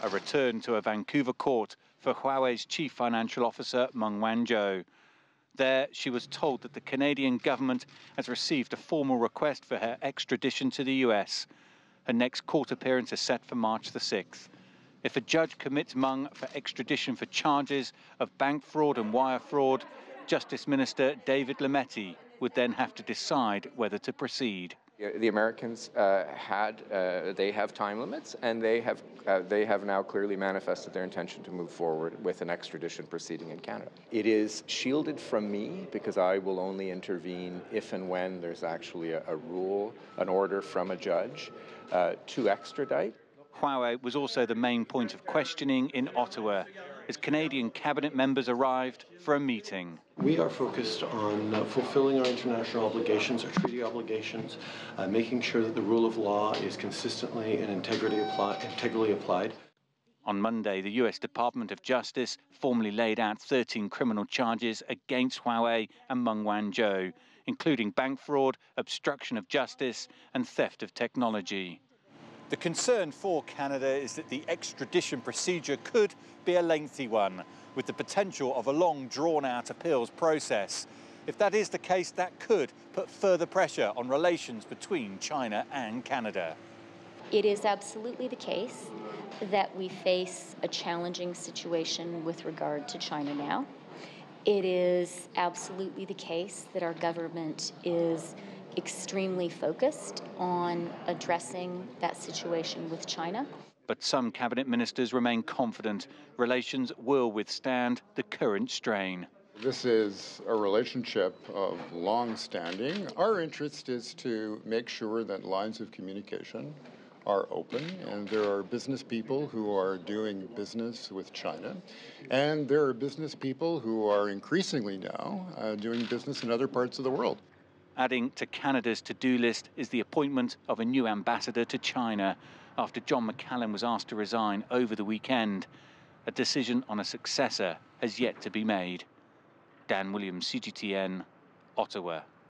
a return to a Vancouver court for Huawei's chief financial officer, Meng Wanzhou. There, she was told that the Canadian government has received a formal request for her extradition to the US. Her next court appearance is set for March the 6th. If a judge commits Meng for extradition for charges of bank fraud and wire fraud, Justice Minister David Lametti would then have to decide whether to proceed. The Americans they have time limits, and they have now clearly manifested their intention to move forward with an extradition proceeding in Canada. It is shielded from me because I will only intervene if and when there's actually a rule, an order from a judge to extradite. Huawei was also the main point of questioning in Ottawa as Canadian cabinet members arrived for a meeting. We are focused on fulfilling our international obligations, our treaty obligations, making sure that the rule of law is consistently and integrally applied. On Monday, the US Department of Justice formally laid out 13 criminal charges against Huawei and Meng Wanzhou, including bank fraud, obstruction of justice and theft of technology. The concern for Canada is that the extradition procedure could be a lengthy one, with the potential of a long, drawn-out appeals process. If that is the case, that could put further pressure on relations between China and Canada. It is absolutely the case that we face a challenging situation with regard to China now. It is absolutely the case that our government is extremely focused on addressing that situation with China. But some cabinet ministers remain confident relations will withstand the current strain. This is a relationship of long standing. Our interest is to make sure that lines of communication are open, and there are business people who are doing business with China, and there are business people who are increasingly now doing business in other parts of the world. Adding to Canada's to-do list is the appointment of a new ambassador to China after John McCallum was asked to resign over the weekend. A decision on a successor has yet to be made. Dan Williams, CGTN, Ottawa.